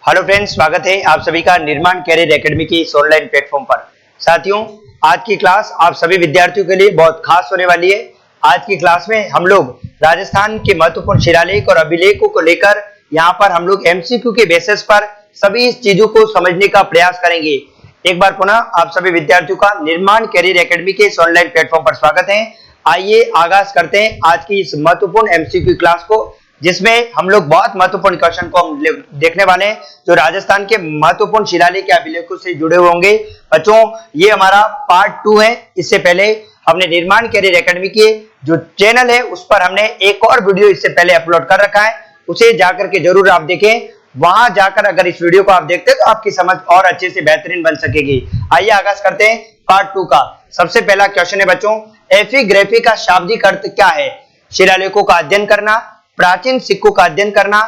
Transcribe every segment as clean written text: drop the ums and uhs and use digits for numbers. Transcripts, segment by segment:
Hello friends, स्वागत है आप सभी का निर्माण कैरियर एकेडमी की इस ऑनलाइन प्लेटफॉर्म पर। साथियों, आज की क्लास आप सभी विद्यार्थियों के लिए बहुत खास होने वाली है। आज की क्लास में हम लोग राजस्थान के महत्वपूर्ण शिलालेख और अभिलेखों को लेकर यहाँ पर हम लोग एमसीक्यू के बेसिस पर सभी चीजों को समझने का प्रयास करेंगे। एक बार पुनः आप सभी विद्यार्थियों का निर्माण कैरियर एकेडमी के इस ऑनलाइन प्लेटफॉर्म पर स्वागत है। आइए आगाज करते हैं आज की इस महत्वपूर्ण एमसीक्यू क्लास को, जिसमें हम लोग बहुत महत्वपूर्ण क्वेश्चन को हम देखने वाले हैं जो राजस्थान के महत्वपूर्ण शिलालेख के अभिलेखों से जुड़े हुए होंगे। बच्चों, ये हमारा पार्ट 2 है। इससे पहले हमने निर्माण कैरियर एकेडमी के जो चैनल है उस पर हमने एक और वीडियो इससे पहले अपलोड कर रखा है, उसे जाकर के जरूर आप देखें। वहां जाकर अगर इस वीडियो को आप देखते हैं तो आपकी समझ और अच्छे से बेहतरीन बन सकेगी। आइए आगाज करते हैं पार्ट 2 का। सबसे पहला क्वेश्चन है बच्चों, एपिग्राफी का शाब्दिक अर्थ क्या है? शिलालेखों का अध्ययन करना, प्राचीन सिक्कों का अध्ययन करना,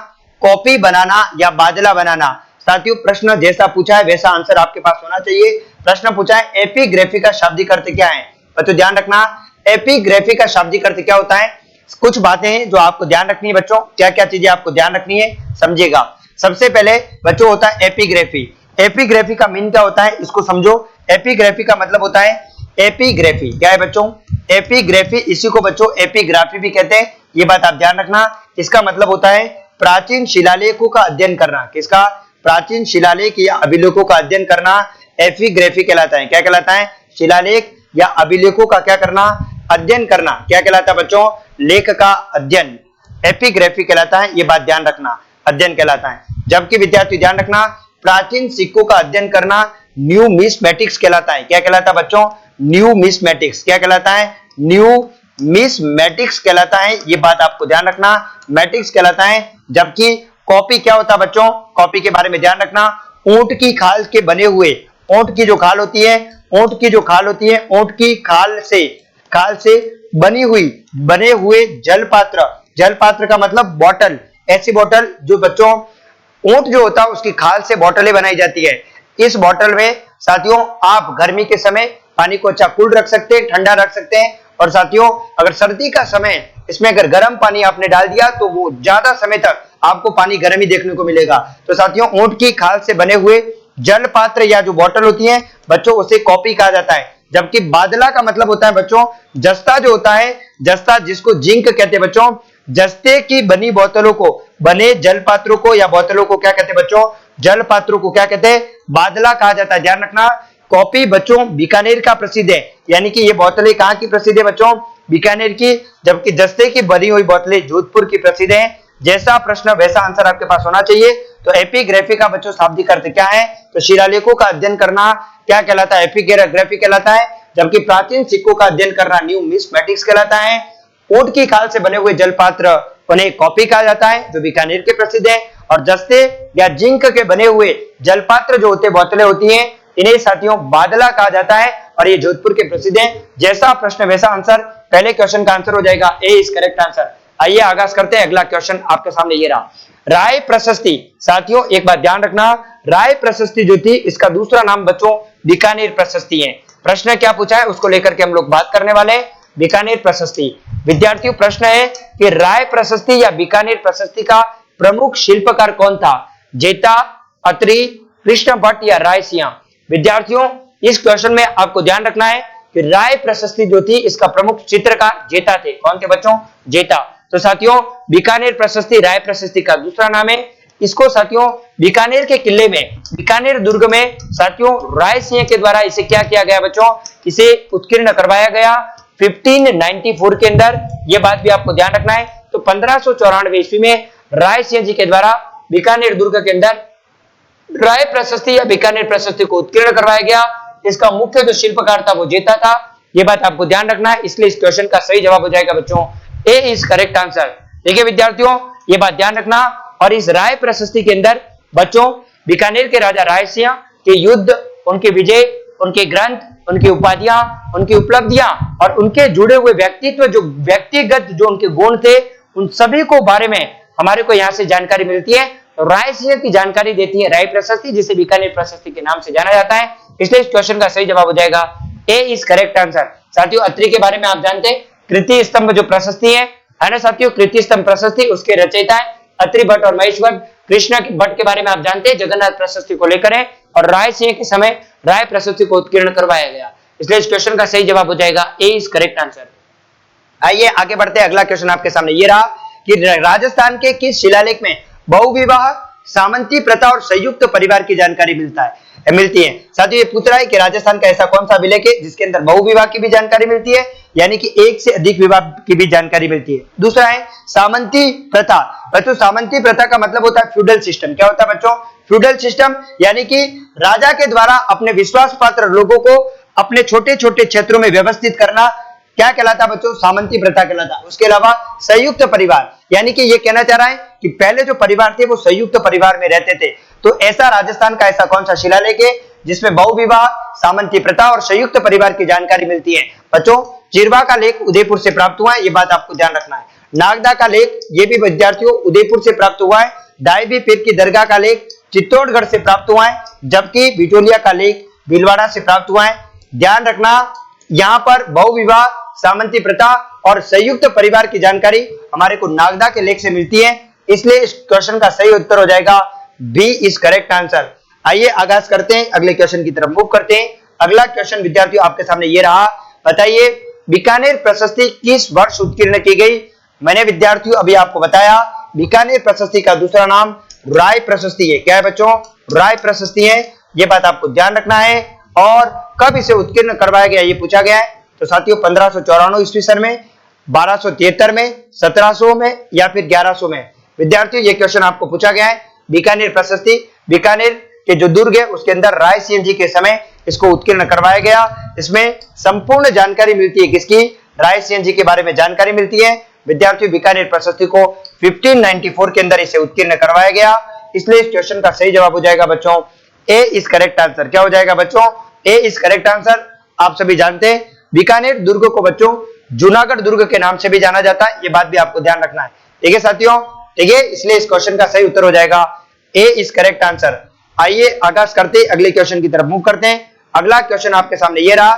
कॉपी बनाना या बादला बनाना। साथियों, प्रश्न जैसा पूछा है वैसा आंसर आपके पास होना चाहिए। प्रश्न पूछा है एपिग्राफी का शाब्दिक अर्थ क्या है। बच्चों ध्यान रखना, एपिग्राफी का शाब्दिक अर्थ क्या होता है। कुछ बातें हैं जो आपको ध्यान रखनी है बच्चों। क्या क्या चीजें आपको ध्यान रखनी है, समझिएगा। सबसे पहले बच्चों होता है एपिग्राफी। एपिग्राफी का मीन क्या होता है, इसको समझो। एपिग्राफी का मतलब होता है, एपिग्राफी क्या है बच्चों? एपिग्राफी, इसी को बच्चों एपिग्राफी भी कहते हैं। ये बात आप ध्यान रखना। इसका मतलब होता है प्राचीन शिलालेखों का अध्ययन करना। किसका? प्राचीन शिलालेख या अभिलेखों का अध्ययन करना एपिग्राफी कहलाता है। क्या कहलाता है? शिलालेख या अभिलेखों का क्या करना? अध्ययन करना। क्या कहलाता है बच्चों? लेख का अध्ययन एपिग्राफी कहलाता है। ये बात ध्यान रखना, अध्ययन कहलाता है। जबकि विद्यार्थी ध्यान रखना, प्राचीन सिक्कों का अध्ययन करना न्यूमिस्मेटिक्स कहलाता है। क्या कहलाता है बच्चों? न्यूमिस्मेटिक्स। क्या कहलाता है? न्यूमिस्मेटिक्स कहलाता है। ये बात आपको ध्यान रखना, मैट्रिक्स कहलाता है। जबकि कॉपी क्या होता है बच्चों? कॉपी के बारे में ध्यान रखना, ऊंट की खाल के बने हुए, ऊंट की जो खाल होती है, ऊंट की जो खाल होती है, ऊंट की खाल से बने हुए जलपात्र। जलपात्र का मतलब बोतल, ऐसी बोतल जो बच्चों ऊंट जो होता है उसकी खाल से बोतलें बनाई जाती है। इस बोतल में साथियों आप गर्मी के समय पानी को अच्छा कूल रख सकते हैं, ठंडा रख सकते हैं। और साथियों अगर सर्दी का समय इसमें अगर गर्म पानी आपने डाल दिया तो वो ज्यादा समय तक आपको पानी गर्म ही देखने को मिलेगा। तो साथियों ऊंट की खाल से बने हुए जल पात्र या जो बोतल होती है बच्चों, उसे कॉपी कहा जाता है। जबकि बादला का मतलब होता है बच्चों जस्ता जो होता है, जस्ता जिसको जिंक कहते हैं बच्चों। जस्ते की बनी बोतलों को, बने जल पात्रों को या बोतलों को क्या कहते हैं बच्चों? जल पात्रों को क्या कहते हैं? बादला कहा जाता है। ध्यान रखना, कॉपी बच्चों बीकानेर का प्रसिद्ध है। यानी कि ये बोतलें कहां की प्रसिद्ध है बच्चों? बीकानेर की। जबकि जस्ते की बनी हुई बोतलें जोधपुर की प्रसिद्ध है। जैसा प्रश्न वैसा आंसर आपके पास होना चाहिए। तो एपिग्राफी का बच्चों शाब्दिक अर्थ क्या है? तो शिलालेखों का अध्ययन करना क्या कहलाता है? एपिग्राफी कहलाता है। जबकि प्राचीन सिक्कों का अध्ययन करना न्यूमिस्मेटिक्स कहलाता है। ऊंट की खाल से बने हुए जलपात्र उन्हें कॉपी कहा जाता है जो बीकानेर के प्रसिद्ध है। और जस्ते या जिंक के बने हुए जलपात्र जो होते बोतलें होती हैं, इन्हें साथियों बादला कहा जाता है और ये जोधपुर के प्रसिद्ध हैं। जैसा प्रश्न वैसा आंसर, पहले क्वेश्चन का आंसर हो जाएगा ए इज करेक्ट आंसर। आइए आगाज करते हैं। अगला क्वेश्चन आपके सामने ये रहा, राय प्रशस्ति। साथियों एक बात ध्यान रखना, राय प्रशस्ति जो थी इसका दूसरा नाम बच्चों बीकानेर प्रशस्ति है। प्रश्न क्या पूछा है उसको लेकर के हम लोग बात करने वाले हैं, बीकानेर प्रशस्ति। विद्यार्थियों प्रश्न है कि राय प्रशस्ति या बीकानेर प्रशस्ति का प्रमुख शिल्पकार कौन था? जेता, अत्रि, कृष्ण भट्ट या रायसिंह। विद्यार्थियों इस क्वेश्चन में आपको ध्यान रखना है कि राय प्रशस्ति जो थी इसका प्रमुख चित्रकार जेता थे। कौन थे बच्चों? जेता। तो साथियों बीकानेर प्रशस्ति राय प्रशस्ति का दूसरा नाम है। इसको साथियों बीकानेर के किले में, बीकानेर दुर्ग में साथियों रायसिंह के द्वारा इसे क्या किया गया बच्चों? इसे उत्कीर्ण करवाया गया 1594 के अंदर। यह बात भी आपको ध्यान रखना है। तो 1594 ईस्वी में रायसिंह जी के द्वारा बीकानेर दुर्ग के अंदर राय प्रशस्ति या बीकानेर प्रशस्ति को उत्कीर्ण करवाया गया। इसका मुख्य जो शिल्पकार था वो जेता था। यह बात आपको ध्यान रखना है। इसलिए इस क्वेश्चन का सही जवाब हो जाएगा बच्चों ए इज करेक्ट आंसर। देखिए विद्यार्थियों ये बात ध्यान रखना। और इस राय प्रशस्ति के अंदर बच्चों बीकानेर के राजा रायसिंह के युद्ध, उनके विजय, उनके ग्रंथ, उनकी उपाधियां, उनकी उपलब्धियां और उनके जुड़े हुए व्यक्तित्व, जो व्यक्तिगत जो उनके गुण थे, उन सभी को बारे में हमारे को यहाँ से जानकारी मिलती है। रायसिंह की जानकारी देती है राय प्रशस्ति, जिसे बीकानेर प्रशस्ति के नाम से जाना जाता है। इसलिए इस क्वेश्चन का सही जवाब हो जाएगा ए इज करेक्ट आंसर। साथियों अत्रि के बारे में आप जानते हैं, कृति स्तंभ जो प्रशस्ति है ना साथियों, कृति स्तंभ प्रशस्ति, उसके रचयिता है अत्रि भट्ट और महेश भट्ट। कृष्णा भट्ट के बारे में आप जानते हैं, जगन्नाथ प्रशस्ति को लेकर है, और राय सिंह के समय राय प्रशस्ति को उत्कीर्ण करवाया गया। इसलिए इस क्वेश्चन का सही जवाब हो जाएगा ए इज करेक्ट आंसर। आइए आगे बढ़ते हैं, अगला क्वेश्चन आपके सामने ये रहा कि राजस्थान के किस शिलालेख में बहुविवाह, सामंती प्रथा और संयुक्त परिवार की जानकारी मिलती है। साथियों ये पूछ रहा है कि राजस्थान का ऐसा कौन सा अभिलेख है जिसके अंदर बहुविवाह की भी जानकारी मिलती है, यानी कि एक से अधिक विवाह की भी जानकारी मिलती है। दूसरा है सामंती प्रथा। बच्चों सामंती प्रथा का मतलब होता है फ्यूडल सिस्टम। क्या होता है बच्चों? फ्यूडल सिस्टम, यानी कि राजा के द्वारा अपने विश्वास पात्र लोगों को अपने छोटे छोटे क्षेत्रों में व्यवस्थित करना क्या कहलाता बच्चों? सामंती प्रथा कहलाता। उसके अलावा संयुक्त परिवार, यानी कि ये कहना चाह रहा है कि पहले जो परिवार थे वो संयुक्त परिवार में रहते थे। तो ऐसा राजस्थान का ऐसा कौन सा शिलालेख है जिसमें बहुविवाह, सामंती प्रथा और संयुक्त परिवार की जानकारी मिलती है? बच्चों चिरवा का लेख उदयपुर से प्राप्त हुआ है, ये बात आपको ध्यान रखना है। नागदा का लेख ये भी विद्यार्थियों उदयपुर से प्राप्त हुआ है। दाइबी पीर की दरगाह का लेख चित्तौड़गढ़ से प्राप्त हुआ है, जबकि बिटोलिया का लेख भीलवाड़ा से प्राप्त हुआ है। ध्यान रखना यहां पर बहुविवाह, सामंती प्रथा और संयुक्त परिवार की जानकारी हमारे को नागदा के लेख से मिलती है, इसलिए इस क्वेश्चन का सही उत्तर हो जाएगा बी इज करेक्ट आंसर। आइए आगाज करते हैं, अगले क्वेश्चन की तरफ मूव करते हैं। अगला क्वेश्चन विद्यार्थियों आपके सामने ये रहा, बताइए बीकानेर प्रशस्ति किस वर्ष उत्कीर्ण की गई? मैंने विद्यार्थियों अभी आपको बताया बीकानेर प्रशस्ति का दूसरा नाम राय प्रशस्ति है। क्या है बच्चों? राय प्रशस्ति है, ये बात आपको ध्यान रखना है। और कब इसे उत्कीर्ण करवाया गया ये पूछा गया है। तो साथियों 1594 ईस्वी सन में, 1273 में, 1700 में या फिर 1100 में। विद्यार्थियों ये क्वेश्चन आपको पूछा गया है। बीकानेर प्रशस्ति, बीकानेर के जो दुर्ग है उसके अंदर राय सिंह जी के समय इसको उत्कीर्ण करवाया गया। इसमें संपूर्ण जानकारी मिलती है किसकी? राय सिंह जी के बारे में जानकारी मिलती है। विद्यार्थियों बीकानेर प्रशस्ति को 1594 के अंदर इसे उत्कीर्ण करवाया गया, इसलिए इस क्वेश्चन का सही जवाब हो जाएगा बच्चों ए इज करेक्ट आंसर। क्या हो जाएगा बच्चों? ए इज करेक्ट आंसर। आप सभी जानते हैं बीकानेर दुर्ग को बच्चों जूनागढ़ दुर्ग के नाम से भी जाना जाता है, ये बात भी आपको ध्यान रखना है। ठीक है साथियों, ठीक है, इसलिए इस क्वेश्चन का सही उत्तर हो जाएगा ए इज करेक्ट आंसर। आइए आगाज करते अगले क्वेश्चन की तरफ मूव करते हैं। अगला क्वेश्चन आपके सामने ये रहा,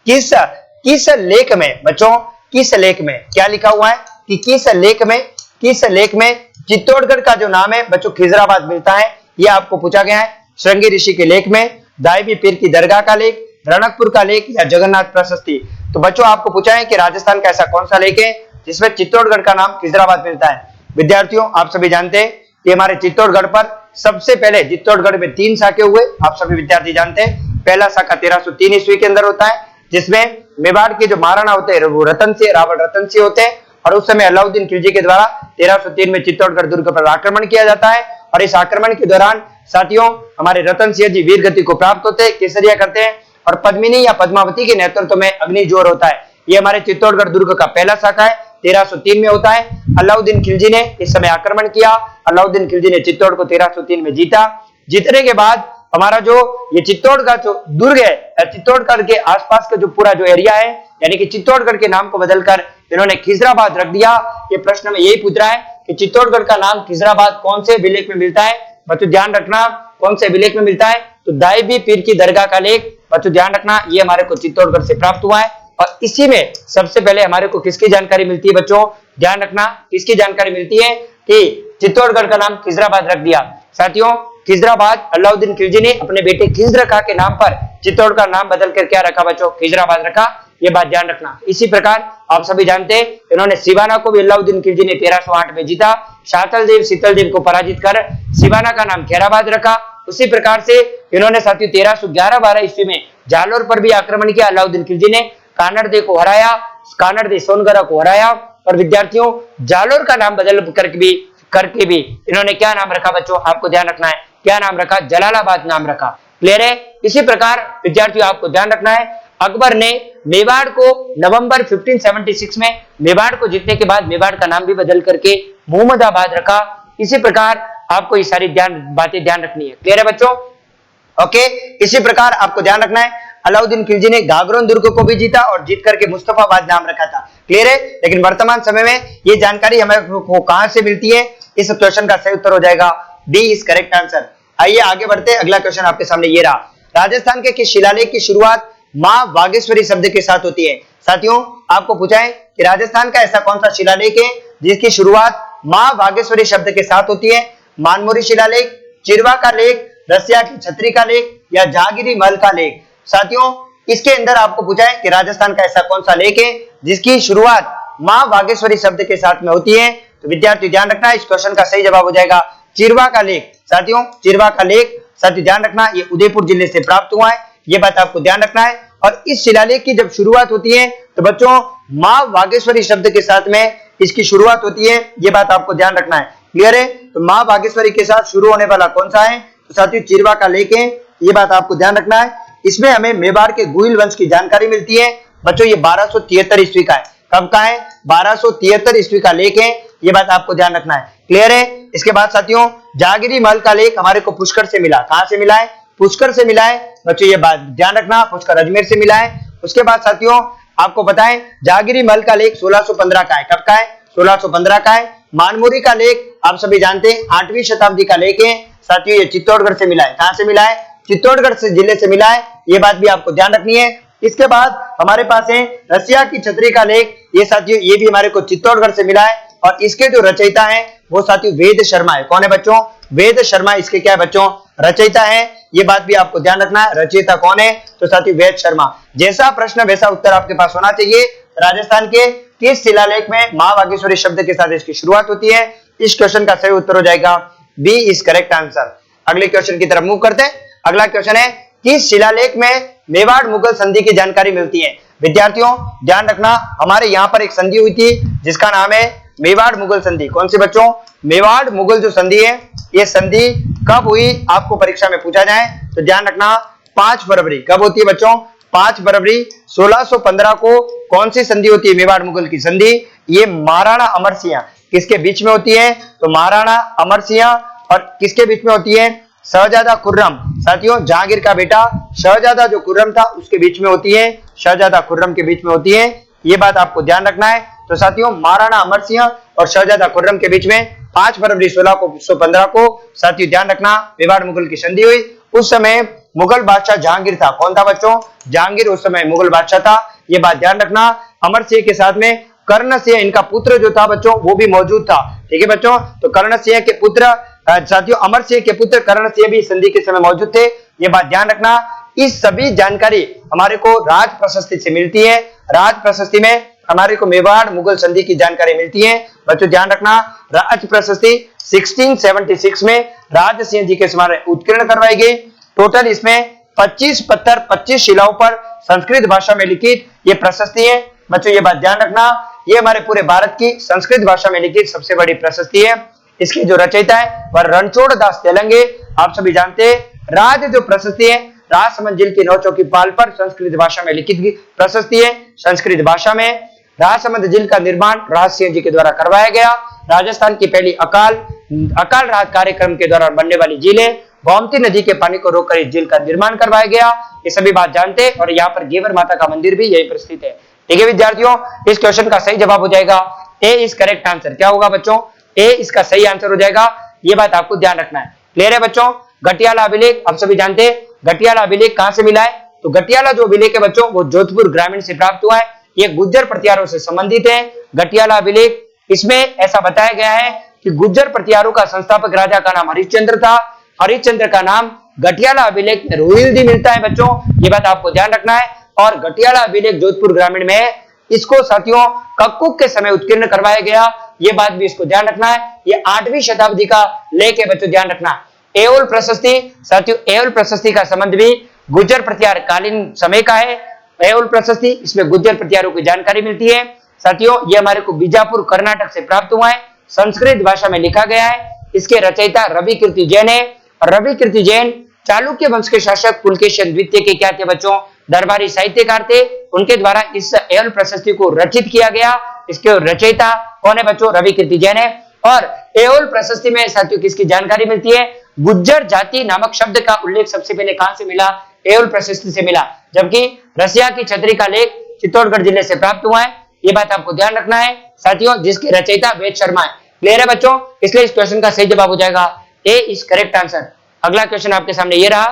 किस लेख में बच्चों, किस लेख में क्या लिखा हुआ है कि किस लेख में चित्तौड़गढ़ का जो नाम है बच्चों खिजराबाद मिलता है, ये आपको पूछा गया है। श्रृंगी ऋषि के लेख में, दाइबी पीर की दरगाह का लेख, रणकपुर का लेख या जगन्नाथ प्रशस्ति। तो बच्चों आपको पूछा है कि राजस्थान का ऐसा कौन सा लेख है जिसमें चित्तौड़गढ़ का नाम खिजराबाद मिलता है। विद्यार्थियों आप सभी जानते हैं कि हमारे चित्तौड़गढ़ पर सबसे पहले चित्तौड़गढ़ में 3 शाखे हुए, आप सभी विद्यार्थी जानते हैं। पहला शाखा 1303 ईस्वी के अंदर होता है, जिसमें मेवाड़ के जो महाराणा होते हैं वो रतन सिंह, रावल रतन सिंह होते हैं, और उस समय अलाउद्दीन खिलजी के द्वारा 1303 में चित्तौड़गढ़ दुर्ग पर आक्रमण किया जाता है। और इस आक्रमण के दौरान साथियों हमारे रतन सिंह जी वीर गति को प्राप्त होते हैं, केसरिया करते हैं, और पद्मिनी या पद्मावती के नेतृत्व में अग्निजोर होता है। ये हमारे चित्तौड़गढ़ दुर्ग का पहला शाखा है, 1303 में होता है। अलाउद्दीन खिलजी ने इस समय आक्रमण किया, अलाउद्दीन खिलजी ने चित्तौड़ को 1303 में जीता। जीतने के बाद हमारा जो ये चित्तौड़ का जो दुर्ग है, चित्तौड़गढ़ के आसपास का जो पूरा जो एरिया है, यानी कि चित्तौड़गढ़ के नाम को बदलकर इन्होंने खिजराबाद रख दिया। ये प्रश्न में यही पूछ रहा है कि चित्तौड़गढ़ का नाम खिजराबाद कौन से अभिलेख में मिलता है? बच्चों ध्यान रखना कौन से अभिलेख में मिलता है, तो दाइबी पीर की दरगाह का लेख। बच्चों ध्यान रखना ये हमारे को चित्तौड़गढ़ से प्राप्त हुआ है, और इसी में सबसे पहले हमारे को किसकी जानकारी मिलती है? बच्चों ध्यान रखना किसकी जानकारी मिलती है कि चित्तौड़गढ़ का नाम खिजराबाद रख दिया। साथियों खिजराबाद अलाउद्दीन खिलजी ने अपने बेटे खिज्र खां के नाम पर चित्तौड़ का नाम बदलकर क्या रखा बच्चों? खिजराबाद रखा, ये बात ध्यान रखना। इसी प्रकार आप सभी जानते हैं इन्होंने सिवाना को भी अलाउद्दीन खिलजी ने 1308 में जीता। शातल देव शीतल देव को पराजित कर सिवाना का नाम खैराबाद रखा। उसी प्रकार से इन्होंने साथियों 1311-12 ईस्वी में जालोर पर भी आक्रमण किया। अलाउद्दीन खिलजी ने कानड़ दे को हराया, कानड़ दे सोनगढ़ को हराया, और विद्यार्थियों जालोर का नाम बदल करके भी इन्होंने क्या नाम रखा बच्चों? आपको ध्यान रखना है, क्या नाम रखा? जलालाबाद नाम रखा। क्लियर है? इसी प्रकार विद्यार्थियों आपको ध्यान रखना है अकबर ने मेवाड़ को नवंबर 1576 में मेवाड़ को जीतने के बाद मेवाड़ का नाम भी बदल करके मोहम्मदाबाद रखा। इसी प्रकार आपको ये सारी बातें ध्यान रखनी है। क्लियर है बच्चों? ओके, इसी प्रकार आपको ध्यान रखना है अलाउद्दीन खिलजी ने गागरोन दुर्ग को भी जीता और जीत करके मुस्तफाबाद नाम रखा था। क्लियर है? लेकिन वर्तमान समय में ये जानकारी हमें को कहां से मिलती है? इस क्वेश्चन का सही उत्तर हो जाएगा डी इज करेक्ट आंसर। आइए आगे बढ़ते हैं, अगला क्वेश्चन आपके सामने ये रहा, राजस्थान के किस शिलालेख की शुरुआत मां बागेश्वरी शब्द के साथ होती है? साथियों आपको पूछा है कि राजस्थान का ऐसा कौन सा शिलालेख है जिसकी शुरुआत मां बागेश्वरी शब्द के साथ होती है? मानमोरी शिलालेख, चिरवा का लेख, रसिया की छतरी का लेख या जहांगीरी महल का लेख। साथियों इसके अंदर आपको पूछा है कि राजस्थान का ऐसा कौन सा लेख है जिसकी शुरुआत मां बागेश्वरी शब्द के साथ में होती है। तो विद्यार्थी ध्यान रखना, इस क्वेश्चन का सही जवाब हो जाएगा चिरवा का लेख। साथियों चिरवा का लेख, साथियों ध्यान रखना, ये उदयपुर जिले से प्राप्त हुआ है, ये बात आपको ध्यान रखना है। और इस शिलालेख की जब शुरुआत होती है तो बच्चों मां बागेश्वरी शब्द के साथ में इसकी शुरुआत होती है, ये बात आपको ध्यान रखना है। क्लियर है? तो मां बागेश्वरी के साथ शुरू होने वाला कौन सा है? तो साथियों चिरवा का लेख है, ये बात आपको ध्यान रखना है। इसमें हमें मेवाड़ के गुहिल वंश की जानकारी मिलती है। बच्चों ये 1273 ईस्वी का है। कब का है? 1273 ईस्वी का लेख है, ये बात आपको ध्यान रखना है। क्लियर है? इसके बाद साथियों जहांगीरी महल का लेख हमारे को पुष्कर से मिला। कहां से मिला है? पुष्कर से मिला है। बच्चों ये बात ध्यान रखना, पुष्कर अजमेर से मिला है। उसके बाद साथियों आपको बताएं जहांगीरी महल का लेख 1615 का है। कब का है? 1615 का है। मानमोरी का लेख आप सभी जानते हैं 8वीं शताब्दी का लेख है। साथियों ये चित्तौड़गढ़ से मिला है। कहां से मिला है? चित्तौड़गढ़ से जिले से मिला है, ये बात भी आपको ध्यान रखनी है। इसके बाद हमारे पास है रसिया की छतरी का लेख, ये साथियों ये भी हमारे को चित्तौड़गढ़ से मिला है और इसके जो रचयिता हैं वो साथियों वेद शर्मा है। कौन है बच्चों? वेद शर्मा इसके क्या है बच्चों? रचयिता है, ये बात भी आपको ध्यान रखना है। रचयिता कौन है? तो साथियों वेद शर्मा। जैसा प्रश्न वैसा उत्तर आपके पास होना चाहिए। राजस्थान के किस शिलालेख में मां बागेश्वरी शब्द के साथ इसकी शुरुआत होती है? इस क्वेश्चन का सही उत्तर हो जाएगा बी इज करेक्ट आंसर। अगले क्वेश्चन की तरफ मूव करते हैं। अगला क्वेश्चन है किस शिलालेख में मेवाड़ मुगल संधि की जानकारी मिलती है? विद्यार्थियों ध्यान रखना, हमारे यहाँ पर एक संधि हुई थी जिसका नाम है मेवाड़ मुगल संधि। कौन सी बच्चों? मेवाड़ मुगल जो संधि है, ये संधि कब हुई आपको परीक्षा में पूछा जाए तो ध्यान रखना 5 फरवरी। कब होती है बच्चों? 5 फरवरी 1615 को कौन सी संधि होती है? मेवाड़ मुगल की संधि। ये महाराणा अमर सिंह किसके बीच में होती है? तो महाराणा अमर सिंह और किसके बीच में होती है? शहजादा खुर्रम। साथियों जहांगीर का बेटा शहजादा जो खुर्रम था उसके बीच में होती है, शहजादा खुर्रम के बीच में होती है, ये बात आपको ध्यान रखना है। तो साथियों महाराणा अमर सिंह और शहजादा खुर्रम के बीच में 5 फरवरी 1615 को साथियों ध्यान रखना मेवाड़ मुगल की संधि हुई। उस समय मुगल बादशाह जहांगीर था। कौन था बच्चों? जहांगीर उस समय मुगल बादशाह था, ये बात ध्यान रखना। अमर सिंह के साथ में कर्ण सिंह इनका पुत्र जो था बच्चों वो भी मौजूद था। ठीक है बच्चों, तो कर्ण सिंह के पुत्र साथियों अमर सिंह के पुत्र कर्ण सिंह भी संधि के समय मौजूद थे, ये बात ध्यान रखना। इस सभी जानकारी हमारे को राज प्रशस्ति से मिलती है। राज प्रशस्ति में हमारे को मेवाड़ मुगल संधि की जानकारी मिलती है। बच्चों ध्यान रखना राज प्रशस्ति 1676 में राज सिंह जी के स्मारक उत्कीर्ण करवाई गई। टोटल इसमें 25 पत्थर 25 शिलाओं पर संस्कृत भाषा में लिखित ये प्रशस्ति है। बच्चों ये बात ध्यान रखना, ये हमारे पूरे भारत की संस्कृत भाषा में लिखित सबसे बड़ी प्रशस्ति है। इसकी जो रचयिता है वह रणछोड़ दास तेलंगे। आप सभी जानते हैं राज जो प्रशस्ति है राजसमंद झील की 9 चौकी पाल पर संस्कृत भाषा में लिखित प्रशस्ति है। संस्कृत भाषा में राजसमंद झील का निर्माण राज सिंह जी के द्वारा करवाया गया। राजस्थान की पहली अकाल राहत कार्यक्रम के दौरान बनने वाली झील है। गोमती नदी के पानी को रोककर इस झील का निर्माण करवाया गया, ये सभी बात जानते हैं। और यहाँ पर घेवर माता का मंदिर भी यही पर स्थित है। ठीक है विद्यार्थियों, इस क्वेश्चन का सही जवाब हो जाएगा ए इज करेक्ट आंसर। क्या होगा बच्चों? ए इसका सही आंसर हो जाएगा, ये बात आपको ध्यान रखना है। क्लियर है बच्चों? गटियाला अभिलेख आप सभी जानते हैं। गटियाला अभिलेख कहां से मिला है? तो गटियाला जो अभिलेख है बच्चों वो जोधपुर ग्रामीण से प्राप्त हुआ है। ये गुज्जर प्रतिहारों से संबंधित है। गटियाला अभिलेख इसमें ऐसा बताया गया है कि गुज्जर प्रतिहारों का संस्थापक राजा का नाम हरिश्चंद्र था। हरिश्चंद्र का नाम गटियाला अभिलेख में रोहिल्दी मिलता है बच्चों, ये बात आपको ध्यान रखना है। और गटियाला अभिलेख जोधपुर ग्रामीण में है। इसको साथियों कक्कुक के समय उत्कीर्ण करवाया गया, ये बात भी इसको ध्यान रखना है। ये 8वीं शताब्दी का लेख है बच्चों, ध्यान रखना। एओल प्रशस्ति साथियों एओल प्रशस्ति का संबंध भी गुज्जर प्रतिहार कालीन समय का है। एओल प्रशस्ति इसमें गुज्जर प्रतिहारों की जानकारी मिलती है। साथियों ये हमारे को बीजापुर कर्नाटक से प्राप्त हुआ है। संस्कृत भाषा में लिखा गया है। इसके रचयिता रवि कीर्ति जैन है। रवि कीर्ति जैन चालुक्य वंश के शासक पुलकेशिन द्वितीय के क्या थे बच्चों? दरबारी साहित्यकार थे। उनके द्वारा इस एओल प्रशस्ति को रचित किया गया। इसके रचयिता कौन है बच्चों? रवि कीर्ति जैन है। और एओल प्रशस्ति में साथियों किसकी जानकारी मिलती है? गुज्जर जाति नामक शब्द का उल्लेख सबसे पहले कहां से मिला? एओल प्रशस्ति से मिला। जबकि रसिया की छतरी का लेख चित्तौड़गढ़ जिले से प्राप्त हुआ है, ये बात आपको ध्यान रखना है साथियों, जिसके रचयिता वेद शर्मा है। क्लियर है बच्चों? इसलिए इस क्वेश्चन का सही जवाब हो जाएगा ए इज करेक्ट आंसर। अगला क्वेश्चन आपके सामने ये रहा,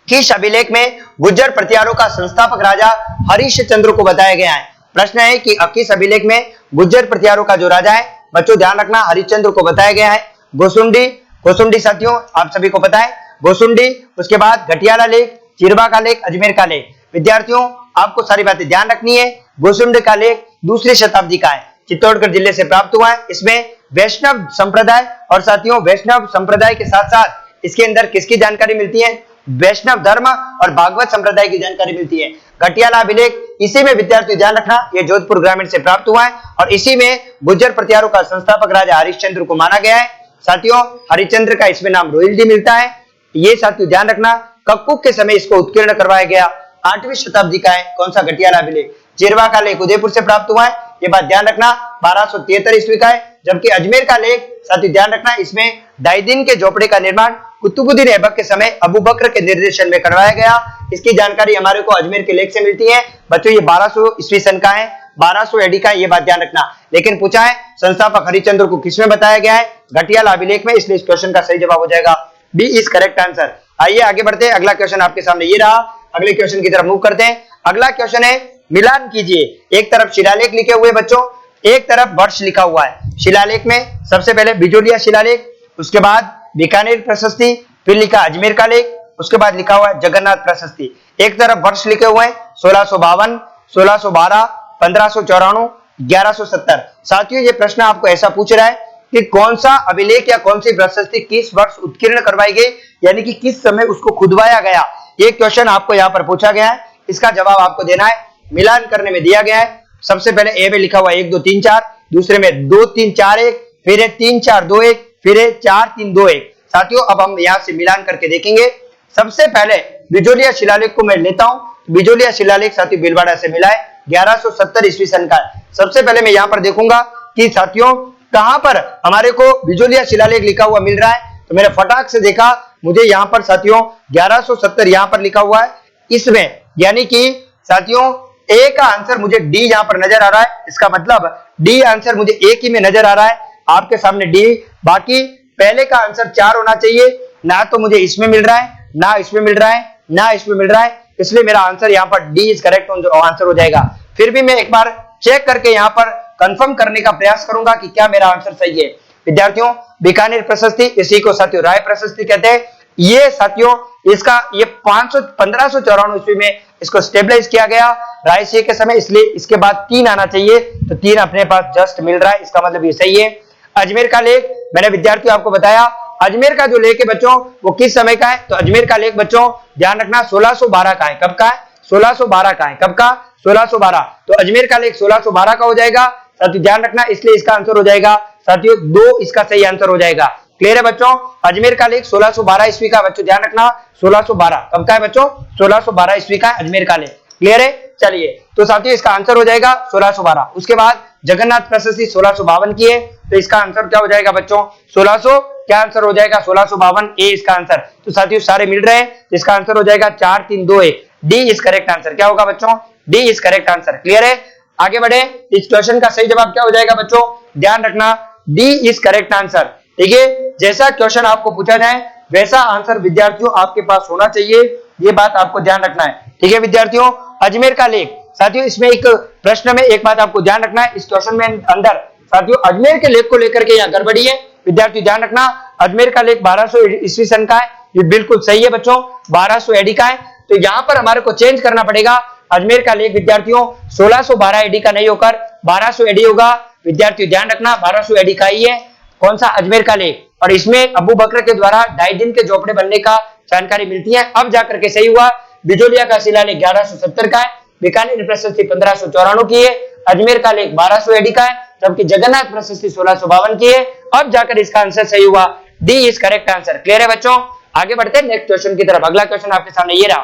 किस अभिलेख में गुज्जर प्रतिहारों का संस्थापक राजा हरिश्चंद्र को बताया गया है? प्रश्न है कि किस अभिलेख में गुज्जर प्रतिहारों का जो राजा है बच्चों ध्यान रखना हरिश्चंद्र को बताया गया है। गोसुंडी गोसुंडी साथियों आप सभी को पता है, गोसुंडी, उसके बाद घटियाला लेक, चिरवा का लेक, अजमेर का लेक। विद्यार्थियों आपको सारी बातें ध्यान रखनी है। गोसुंडी का लेक दूसरी शताब्दी का है, चित्तौड़गढ़ जिले से प्राप्त हुआ है। इसमें वैष्णव संप्रदाय और साथियों वैष्णव संप्रदाय के साथ साथ इसके अंदर किसकी जानकारी मिलती है? वैष्णव धर्म और भागवत संप्रदाय की जानकारी मिलती है। घटियाला अभिलेख, इसी में विद्यार्थी ध्यान रखना, ये जोधपुर ग्रामीण से प्राप्त हुआ है और इसी में गुर्जर प्रतिहारों का संस्थापक राजा हरिश्चंद्र को माना गया है। साथियों हरिश्चंद्र का इसमें नाम रोहिल्दी मिलता है। ये साथियों ध्यान रखना, कक्कुक के समय इसको उत्कीर्ण करवाया गया, 8वीं शताब्दी का है। कौन सा? घटियाला अभिलेख। चिरवा का लेख उदयपुर से प्राप्त हुआ है, ये बात ध्यान रखना, 1273 ईस्वी का है। जबकि अजमेर का लेख साथियों ध्यान रखना, इसमें डाइदिन के झोपड़े का निर्माण कुतुबुद्दीन ऐबक के समय अबू बकर के निर्देशन में करवाया गया। इसकी जानकारी हमारे को अजमेर के लेख से मिलती है। बच्चों ये 1200 ईस्वी सन का है, 1200 एडी का है, ये बात ध्यान रखना। लेकिन पूछा है संस्थापक हरिश्चंद्र को किसमें बताया गया है? घटियाला अभिलेख में, इसलिए इस क्वेश्चन का सही जवाब हो जाएगा बी इज करेक्ट आंसर। आइए आगे बढ़ते हैं, अगला क्वेश्चन आपके सामने ये रहा। अगले क्वेश्चन की तरफ मूव करते हैं। अगला क्वेश्चन है, मिलान कीजिए। एक तरफ शिलालेख लिखे हुए बच्चों, एक तरफ वर्ष लिखा हुआ है। शिलालेख में सबसे पहले बिजोलिया शिलालेख, उसके बाद बीकानेर प्रशस्ति, फिर लिखा अजमेर का लेख, उसके बाद लिखा हुआ है जगन्नाथ प्रशस्ति। एक तरफ वर्ष लिखे हुए हैं 1652, 1612, 1594, 1170। साथियों ये प्रश्न आपको ऐसा पूछ रहा है कि कौन सा अभिलेख या कौन सी प्रशस्ति किस वर्ष उत्कीर्ण करवाई गई, यानी कि किस समय उसको खुदवाया गया। ये क्वेश्चन आपको यहाँ पर पूछा गया है, इसका जवाब आपको देना है। मिलान करने में दिया गया है, सबसे पहले ए में लिखा हुआ 1 2 3 4, दूसरे में 2 3 4 1, फिर है 3 4 2 1, फिर है 4 3 2 1। साथियों अब हम यहाँ से मिलान करके देखेंगे। सबसे पहले बिजोलिया शिलालेख को मैं लेता हूं। बिजोलिया शिलालेख साथियों भीलवाड़ा से मिला है, 1170 ईस्वी सन का है। सबसे पहले मैं यहाँ पर देखूंगा कि साथियों कहां पर हमारे को बिजोलिया शिलालेख लिखा हुआ मिल रहा है। तो मैंने फटाक से देखा, मुझे यहाँ पर साथियों 1170 यहाँ पर लिखा हुआ है इसमें, यानी कि साथियों ए का आंसर मुझे डी यहाँ पर नजर आ रहा है। इसका मतलब डी आंसर मुझे एक ही में नजर आ रहा है, आपके सामने डी। बाकी पहले का आंसर 4 होना चाहिए, ना तो मुझे इसमें मिल रहा है, ना इसमें मिल रहा है, ना इसमें मिल रहा है, इसलिए मेरा आंसर यहाँ पर डी इज करेक्ट आंसर हो जाएगा। फिर भी मैं एक बार चेक करके यहाँ पर कंफर्म करने का प्रयास करूंगा कि क्या मेरा आंसर सही है। विद्यार्थियों बीकानेर प्रशस्ति, इसी को साथियों राय प्रशस्ति कहते हैं। ये साथियों इसका ये 1594 ईस्वी में इसको स्टेबलाइज किया गया रायसी के समय, इसलिए इसके बाद 3 आना चाहिए, तो 3 अपने पास जस्ट मिल रहा है, इसका मतलब ये सही है। अजमेर का लेख मैंने विद्यार्थियों आपको बताया, अजमेर का जो लेख है बच्चों वो किस समय का है? तो अजमेर का लेख बच्चों ध्यान रखना 1612 का है। कब का है? 1612 का है। कब का? 1612। तो अजमेर का लेख 1612 का हो जाएगा साथियों, ध्यान रखना, इसलिए इसका आंसर हो जाएगा साथियों 2, इसका सही आंसर हो जाएगा। क्लियर है बच्चों? अजमेर का लेख 1612 ईस्वी का बच्चों, ध्यान रखना 1612 कब का है बच्चों? 1612 ईस्वी का अजमेर का लेख। क्लियर है? चलिए तो साथियों इसका आंसर हो जाएगा 1612। उसके बाद जगन्नाथ प्रशस्ति 1652 की है, तो इसका आंसर क्या हो जाएगा बच्चों? 1600 क्या आंसर हो जाएगा? 1652 ए इसका आंसर। तो साथियों सारे मिल रहे हैं, तो इसका आंसर हो जाएगा 4 3 2 1, डी इज करेक्ट आंसर। क्या होगा बच्चों? D is correct answer. Clear है? आगे बढ़े, इस क्वेश्चन का सही जवाब क्या हो जाएगा बच्चों? ध्यान रखना डी इज करेक्ट आंसर। ठीक है, जैसा क्वेश्चन आपको पूछा जाए वैसा आंसर विद्यार्थियों आपके पास होना चाहिए, ये बात आपको ध्यान रखना है। ठीक है विद्यार्थियों, अजमेर का लेख साथियों इसमें एक प्रश्न में एक बात आपको ध्यान रखना है, इस क्वेश्चन में अंदर साथियों अजमेर के लेख को लेकर के यहाँ गड़बड़ी है। विद्यार्थी ध्यान रखना, अजमेर का लेख 1200 ईस्वी सन का है, ये बिल्कुल सही है बच्चों, 1200 एडी का है। तो यहाँ पर हमारे को चेंज करना पड़ेगा, अजमेर का लेख विद्यार्थियों 1612 एडी का नहीं होकर 1200 एडी होगा। विद्यार्थियों ध्यान रखना 1200 एडी का ही है कौन सा? अजमेर का लेख, और इसमें अबू बकर के द्वारा डाइदिन के झोपड़े बनने का जानकारी मिलती है। अब जाकर के सही हुआ, बिजोलिया का शिलालेख 1170 का है, बीकानेर प्रशस्ति 1594 की है, अजमेर का लेख 1200 एडी का है, जबकि जगन्नाथ प्रशस्ति 1652 की है। अब जाकर इसका आंसर सही हुआ, D is correct answer. Clear है बच्चों? आगे बढ़ते हैं नेक्स्ट क्वेश्चन की तरफ। अगला क्वेश्चन आपके सामने ये रहा।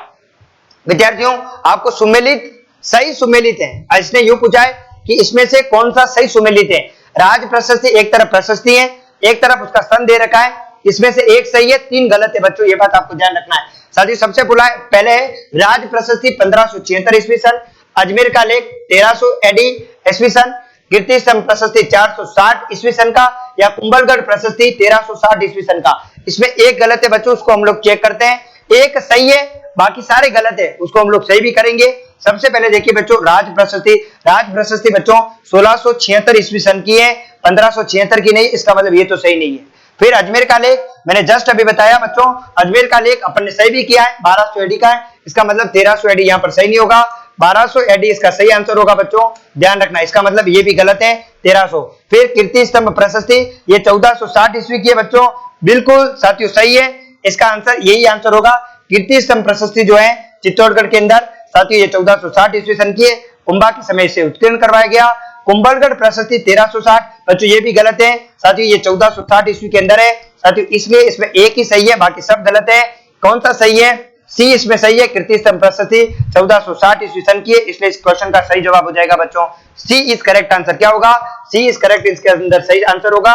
विद्यार्थियों आपको सुमेलित सही सुमेलित है, इसने यूं पूछा है कि इसमें से कौन सा सही सुमेलित है। राज प्रशस्ति एक तरफ प्रशस्ति है, एक तरफ उसका सन दे रखा है, इसमें से एक सही है 3 गलत है बच्चों, ये बात आपको ध्यान रखना है। साथियों सबसे पहले है राज प्रशस्ति 1576 ईस्वी सन, अजमेर का लेख 1300 एडी ईस्वी सन, कीर्ति स्तंभ प्रशस्ति 460 ईस्वी सन का, या कुंभलगढ़ प्रशस्ति 1360 ईस्वी सन का। इसमें एक गलत है बच्चों, उसको हम लोग चेक करते हैं। एक सही है, बाकी सारे गलत है, उसको हम लोग सही भी करेंगे। सबसे पहले देखिए बच्चों राज प्रशस्ति बच्चों 1676 ईस्वी सन की है, 1576 की नहीं, इसका मतलब ये तो सही नहीं है। फिर अजमेर का लेख मैंने जस्ट अभी बताया बच्चों, अजमेर का लेख अपन ने सही भी किया है, 1200 एडी का है, इसका मतलब 1300 एडी यहाँ पर सही नहीं होगा, 1200 एडी इसका सही आंसर होगा बच्चों, ध्यान रखना, इसका मतलब ये भी गलत है 1300। फिर कीर्ति स्तंभ प्रशस्ति ये 1460 ईस्वी की है बच्चों, बिल्कुल साथियों सही है, इसका आंसर यही आंसर होगा। कीर्ति स्तंभ प्रशस्ति जो है चित्तौड़गढ़ के अंदर साथियों ये 1460 ईस्वी सन की है, कुंभा के समय से उत्कीर्ण करवाया गया। कुंभलगढ़ प्रशस्ति 1360 बच्चों ये भी गलत है साथियों, ये 1460 ईस्वी के अंदर है साथियों, इसलिए इसमें एक ही सही है, बाकी सब गलत है। कौन सा सही है? सी इसमें सही है, कीर्ति स्तंभ प्रशस्ति 1460 ईस्वी सन की है, इसलिए इस क्वेश्चन का सही जवाब हो जाएगा बच्चों सी इज करेक्ट आंसर। क्या होगा? सी इज करेक्ट, इसके अंदर सही आंसर होगा।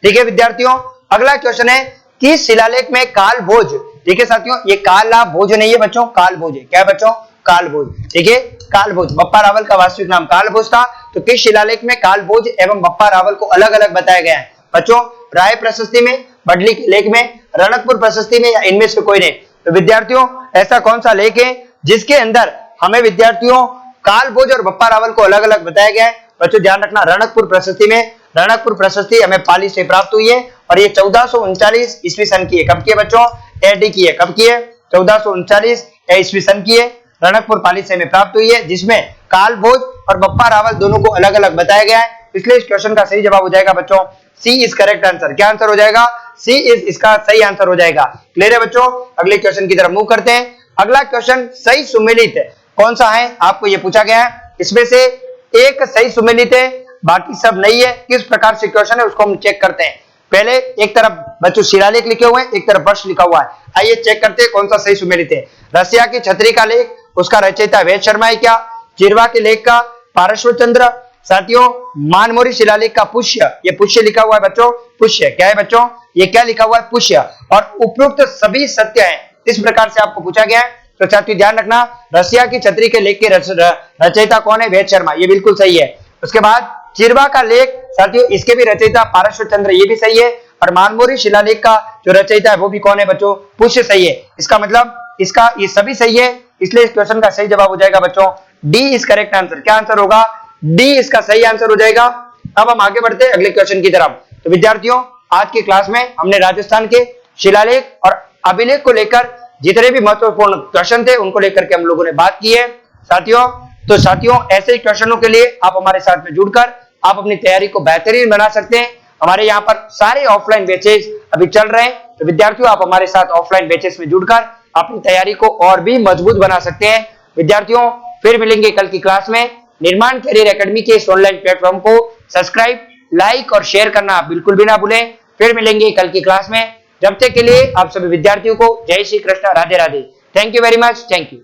ठीक है विद्यार्थियों, अगला क्वेश्चन है कि शिलालेख में काल भोज, ठीक है साथियों, ये काला भोज नहीं है बच्चों, काल भोज है। क्या है बच्चों? काल भोज। ठीक है, काल भोज, बप्पा रावल का वास्तविक नाम काल भोज था, तो किस शिलालेख में काल भोज एवं बप्पा रावल को अलग अलग बताया गया है बच्चों? राय प्रशस्ति में, बडली के लेख में, रणकपुर प्रशस्ति में, या इनमें से कोई नहीं? तो विद्यार्थियों ऐसा कौन सा लेख है जिसके अंदर हमें विद्यार्थियों काल भोज और बप्पा रावल को अलग अलग बताया गया है? बच्चों ध्यान रखना, रणकपुर प्रशस्ति में, रणकपुर प्रशस्ति हमें पाली से प्राप्त हुई है और ये 1439 ईस्वी सन की है। कब की है बच्चों? एडी की है। कब की है? 1439 ईस्वी सन की है, रणकपुर पाली से हमें प्राप्त हुई है, जिसमें काल भोज और बप्पा रावल दोनों को अलग अलग बताया गया है, इसलिए इस क्वेश्चन का सही जवाब हो जाएगा बच्चों सी इज करेक्ट आंसर। क्या आंसर हो जाएगा? सी इज इसका सही आंसर हो जाएगा। क्लियर है बच्चों? अगले क्वेश्चन की तरफ मूव करते हैं। अगला क्वेश्चन सही सुमेलित कौन सा है आपको ये पूछा गया है, इसमें से एक सही सुमेलित है, बाकी सब नहीं है। किस प्रकार से क्वेश्चन है उसको हम चेक करते हैं। पहले एक तरफ बच्चों शिलालेख लिखे हुए हैं, एक तरफ वर्ष लिखा हुआ है, आइए चेक करते हैं कौन सा सही सुमेलित है। रसिया की छतरी का लेख, उसका रचयिता वेद शर्मा है क्या? चिरवा के लेख का पारश्व चंद्र, साथियों मानमोरी शिलालेख का पुष्य, ये पुष्य लिखा हुआ है बच्चों, पुष्य। क्या है बच्चों? ये क्या लिखा हुआ है? पुष्य। और उपयुक्त सभी सत्य हैं, इस प्रकार से आपको पूछा गया है, तो साथियों ध्यान रखना, रसिया की छतरी के लेख के रचयिता कौन है? वेद शर्मा, ये बिल्कुल सही है। उसके बाद चिरवा का लेख साथियों, इसके भी रचयिता पारश्व चंद्र, ये भी सही है। और मानमोरी शिलालेख का जो रचयिता है वो भी कौन है बच्चों? पुष्य सही है। इसका मतलब इसका ये सभी सही है, इसलिए इस क्वेश्चन का सही जवाब हो जाएगा बच्चों डी इज करेक्ट आंसर। क्या आंसर होगा? डी इसका सही आंसर हो जाएगा। अब हम आगे बढ़ते हैं अगले क्वेश्चन की तरफ। तो विद्यार्थियों आज की क्लास में हमने राजस्थान के शिलालेख और अभिलेख को लेकर जितने भी महत्वपूर्ण क्वेश्चन थे उनको लेकर के हम लोगों ने बात की है साथियों। तो साथियों ऐसे ही क्वेश्चनों के लिए आप हमारे साथ में जुड़कर आप अपनी तैयारी को बेहतरीन बना सकते हैं। हमारे यहाँ पर सारे ऑफलाइन बैचेस अभी चल रहे हैं, तो विद्यार्थियों आप हमारे साथ ऑफलाइन बैचेस में जुड़कर अपनी तैयारी को और भी मजबूत बना सकते हैं। विद्यार्थियों फिर मिलेंगे कल की क्लास में। निर्माण कैरियर एकेडमी के इस ऑनलाइन प्लेटफॉर्म को सब्सक्राइब, लाइक और शेयर करना आप बिल्कुल भी ना भूलें। फिर मिलेंगे कल की क्लास में, जब तक के लिए आप सभी विद्यार्थियों को जय Shri Krishna, Radhe Radhe. Thank you very much, thank you.